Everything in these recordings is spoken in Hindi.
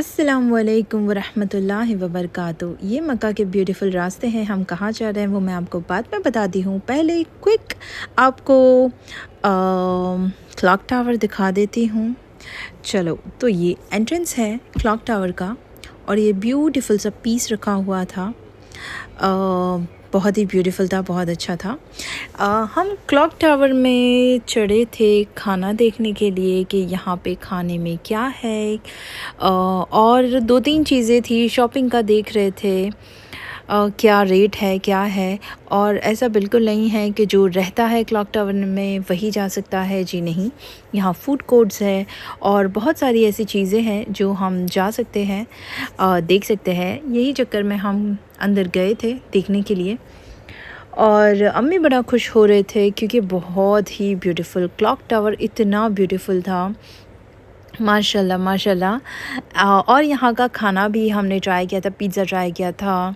अस्सलामुअलैकुम वरहमतुल्लाहि वबरकातुहू। ये मक्का के ब्यूटीफुल रास्ते हैं। हम कहाँ जा रहे हैं वो मैं आपको बाद में बताती हूँ। पहले क्विक आपको क्लॉक टावर दिखा देती हूँ। चलो, तो ये एंट्रेंस है क्लॉक टावर का और ये ब्यूटीफुल सा पीस रखा हुआ था। बहुत ही ब्यूटीफुल था, बहुत अच्छा था। हम क्लॉक टावर में चढ़े थे खाना देखने के लिए कि यहाँ पे खाने में क्या है। और दो तीन चीज़ें थी, शॉपिंग का देख रहे थे क्या रेट है क्या है। और ऐसा बिल्कुल नहीं है कि जो रहता है क्लॉक टावर में वही जा सकता है, जी नहीं। यहाँ फ़ूड कोर्ट्स है और बहुत सारी ऐसी चीज़ें हैं जो हम जा सकते हैं, देख सकते हैं। यही चक्कर में हम अंदर गए थे देखने के लिए और अम्मी बड़ा खुश हो रहे थे क्योंकि बहुत ही ब्यूटीफुल क्लॉक टावर, इतना ब्यूटीफुल था, माशाल्लाह माशाल्लाह। और यहाँ का खाना भी हमने ट्राई किया था, पिज़्ज़ा ट्राई किया था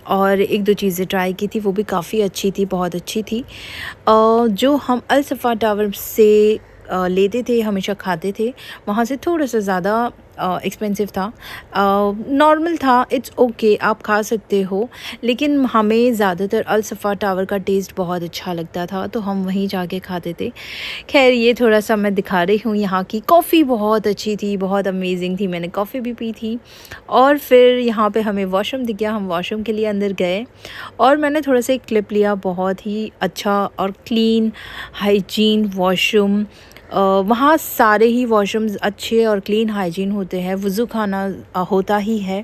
और एक दो चीज़ें ट्राई की थी, वो भी काफ़ी अच्छी थी, बहुत अच्छी थी। जो हम अल सफ़ा टावर से लेते थे, हमेशा खाते थे, वहाँ से थोड़ा सा ज़्यादा एक्सपेंसिव था। नॉर्मल था, इट्स ओके, आप खा सकते हो, लेकिन हमें ज़्यादातर अल सफ़ा टावर का टेस्ट बहुत अच्छा लगता था तो हम वहीं जाके खाते थे। खैर, ये थोड़ा सा मैं दिखा रही हूँ। यहाँ की कॉफ़ी बहुत अच्छी थी, बहुत अमेजिंग थी, मैंने कॉफ़ी भी पी थी। और फिर यहाँ पे हमें वॉशरूम दिख गया, हम वॉशरूम के लिए अंदर गए और मैंने थोड़ा सा एक क्लिप लिया। बहुत ही अच्छा और क्लीन हाइजीन वॉशरूम। वहाँ सारे ही वॉशरूम्स अच्छे और क्लीन हाइजीन होते हैं, वज़ू खाना होता ही है।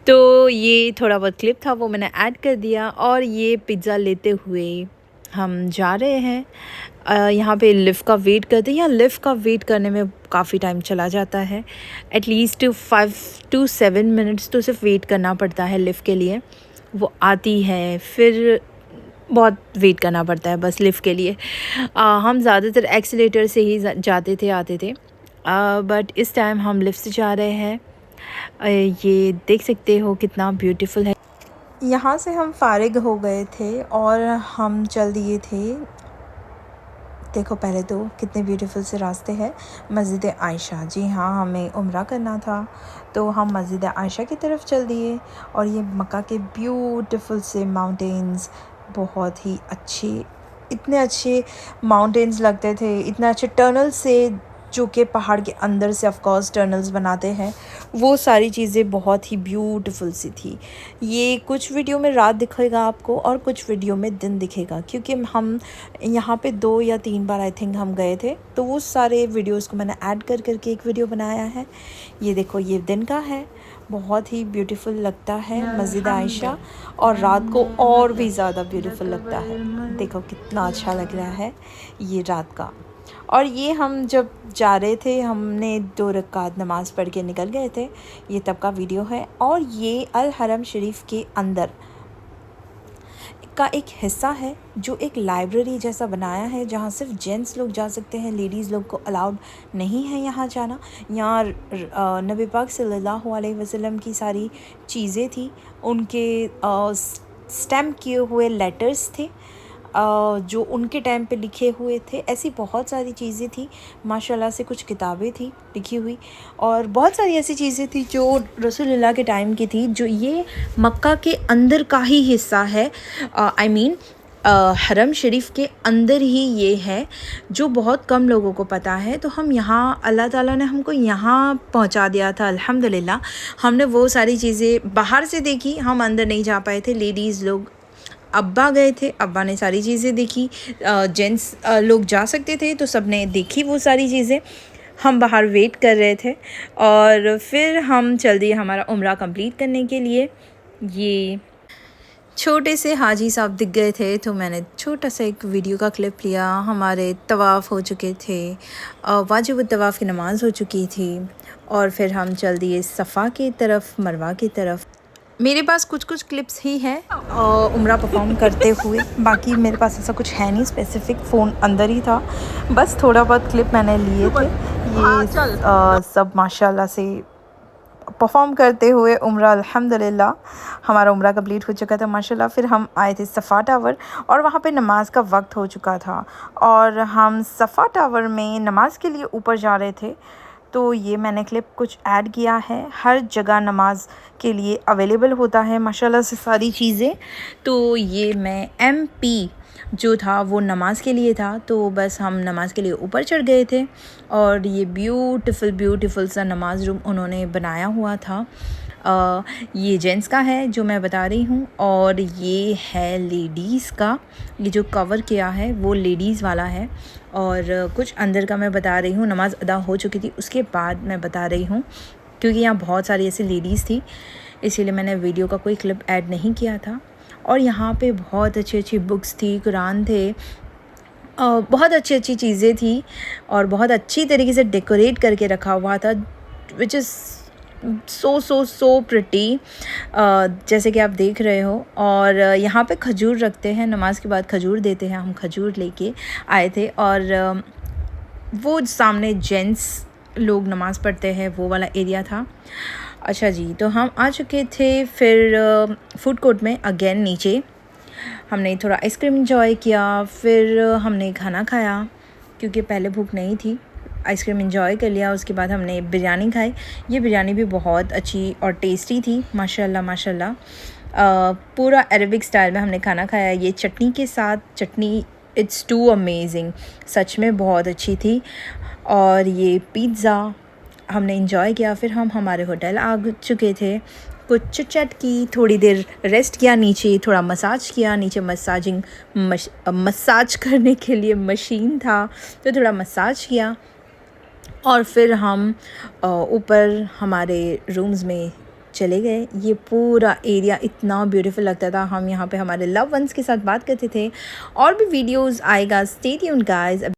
तो ये थोड़ा बहुत क्लिप था, वो मैंने ऐड कर दिया। और ये पिज़्ज़ा लेते हुए हम जा रहे हैं। यहाँ पे लिफ्ट का वेट करते हैं। यहाँ लिफ्ट का वेट करने में काफ़ी टाइम चला जाता है, एटलीस्ट 5 to 7 मिनट्स तो सिर्फ वेट करना पड़ता है लिफ्ट के लिए। वो आती है, फिर बहुत वेट करना पड़ता है बस लिफ्ट के लिए। हम ज़्यादातर एक्सीलेटर से ही जाते थे आते थे, बट इस टाइम हम लिफ्ट से जा रहे हैं। ये देख सकते हो कितना ब्यूटीफुल है। यहाँ से हम फारिग हो गए थे और हम चल दिए थे। देखो पहले तो कितने ब्यूटीफुल से रास्ते हैं। मस्जिद आयशा, जी हाँ, हमें उम्रा करना था तो हम मस्जिद आयशा की तरफ चल दिए। और ये मक्का के ब्यूटीफुल से माउंटेन्स, बहुत ही अच्छे, इतने अच्छे माउंटेन्स लगते थे, इतने अच्छे टनल से, जो कि पहाड़ के अंदर से ऑफ कोर्स टनल्स बनाते हैं, वो सारी चीज़ें बहुत ही ब्यूटीफुल सी थी। ये कुछ वीडियो में रात दिखेगा आपको और कुछ वीडियो में दिन दिखेगा, क्योंकि हम यहाँ पे 2 या 3 बार आई थिंक हम गए थे, तो वो सारे वीडियोस को मैंने ऐड कर करके एक वीडियो बनाया है। ये देखो, ये दिन का है, बहुत ही ब्यूटीफुल लगता है मस्जिद आयशा, और रात को और भी ज़्यादा ब्यूटीफुल लगता है। देखो कितना अच्छा लग रहा है ये रात का। और ये हम जब जा रहे थे, हमने 2 रकात नमाज़ पढ़ के निकल गए थे, ये तब का वीडियो है। और ये अल हरम शरीफ के अंदर का एक हिस्सा है जो एक लाइब्रेरी जैसा बनाया है, जहाँ सिर्फ जेंट्स लोग जा सकते हैं, लेडीज़ लोग को अलाउड नहीं है यहाँ जाना। यहाँ नबी पाक सल्लल्लाहु अलैहि वसल्लम की सारी चीज़ें थी, उनके स्टैम्प किए हुए लेटर्स थे जो उनके टाइम पे लिखे हुए थे। ऐसी बहुत सारी चीज़ें थी, माशाल्लाह से कुछ किताबें थी लिखी हुई, और बहुत सारी ऐसी चीज़ें थी जो रसूलुल्लाह के टाइम की थी, जो ये मक्का के अंदर का ही हिस्सा है। आई मीन हरम शरीफ के अंदर ही ये है, जो बहुत कम लोगों को पता है। तो हम यहाँ, अल्लाह ताला ने हमको यहाँ पहुँचा दिया था, अल्हम्दुलिल्लाह। हमने वो सारी चीज़ें बाहर से देखी, हम अंदर नहीं जा पाए थे। लेडीज़ लोग, अब्बा गए थे, अब्बा ने सारी चीज़ें देखी। जेंट्स लोग जा सकते थे तो सब ने देखी वो सारी चीज़ें। हम बाहर वेट कर रहे थे और फिर हम चल दिए हमारा उम्रा कंप्लीट करने के लिए। ये छोटे से हाजी साहब दिख गए थे तो मैंने छोटा सा एक वीडियो का क्लिप लिया। हमारे तवाफ़ हो चुके थे, वाजिब तवाफ़ की नमाज़ हो चुकी थी और फिर हम चल दिए सफ़ा की तरफ, मरवा की तरफ। मेरे पास कुछ कुछ क्लिप्स ही हैं उम्रा परफॉर्म करते हुए, बाकी मेरे पास ऐसा कुछ है नहीं स्पेसिफ़िक, फ़ोन अंदर ही था, बस थोड़ा बहुत क्लिप मैंने लिए थे। ये सब माशाल्लाह से परफॉर्म करते हुए उम्रा, अल्हम्दुलिल्लाह हमारा उम्रा कंप्लीट हो चुका था माशाल्लाह। फिर हम आए थे सफ़ा टावर और वहाँ पे नमाज़ का वक्त हो चुका था और हम सफ़ा टावर में नमाज़ के लिए ऊपर जा रहे थे। तो ये मैंने क्लिप कुछ ऐड किया है। हर जगह नमाज के लिए अवेलेबल होता है माशाल्लाह से सारी चीज़ें। तो ये मैं MP जो था वो नमाज़ के लिए था, तो बस हम नमाज़ के लिए ऊपर चढ़ गए थे और ये ब्यूटीफुल सा नमाज रूम उन्होंने बनाया हुआ था। ये जेंट्स का है जो मैं बता रही हूँ, और ये है लेडीज़ का। ये जो कवर किया है वो लेडीज़ वाला है, और कुछ अंदर का मैं बता रही हूँ। नमाज़ अदा हो चुकी थी उसके बाद मैं बता रही हूँ, क्योंकि यहाँ बहुत सारी ऐसी लेडीज़ थी, इसीलिए मैंने वीडियो का कोई क्लिप ऐड नहीं किया था। और यहाँ पे बहुत अच्छी बुक्स थी, कुरान थे, बहुत अच्छी चीज़ें थी, और बहुत अच्छी तरीके से डेकोरेट करके रखा हुआ था, विच इज़ सो प्रिटी, जैसे कि आप देख रहे हो। और यहाँ पे खजूर रखते हैं, नमाज के बाद खजूर देते हैं, हम खजूर लेके आए थे। और वो सामने जेंट्स लोग नमाज़ पढ़ते हैं वो वाला एरिया था। अच्छा जी, तो हम आ चुके थे फिर फूड कोर्ट में अगेन नीचे। हमने थोड़ा आइसक्रीम इंजॉय किया, फिर हमने खाना खाया क्योंकि पहले भूख नहीं थी। आइसक्रीम इंजॉय कर लिया, उसके बाद हमने बिरयानी खाई। ये बिरयानी भी बहुत अच्छी और टेस्टी थी माशाल्लाह। पूरा अरेबिक स्टाइल में हमने खाना खाया। ये चटनी के साथ, चटनी इट्स टू अमेजिंग, सच में बहुत अच्छी थी। और ये पिज़्ज़ा हमने इंजॉय किया। फिर हम हमारे होटल आ चुके थे, कुछ चिट चैट की, थोड़ी देर रेस्ट किया, नीचे थोड़ा मसाज किया। नीचे मसाज करने के लिए मशीन था, तो थोड़ा मसाज किया। और फिर हम ऊपर हमारे रूम्स में चले गए। ये पूरा एरिया इतना ब्यूटीफुल लगता था। हम यहाँ पे हमारे लव वंस के साथ बात करते थे। और भी वीडियोस आएगा, स्टे ट्यून्ड गाइस।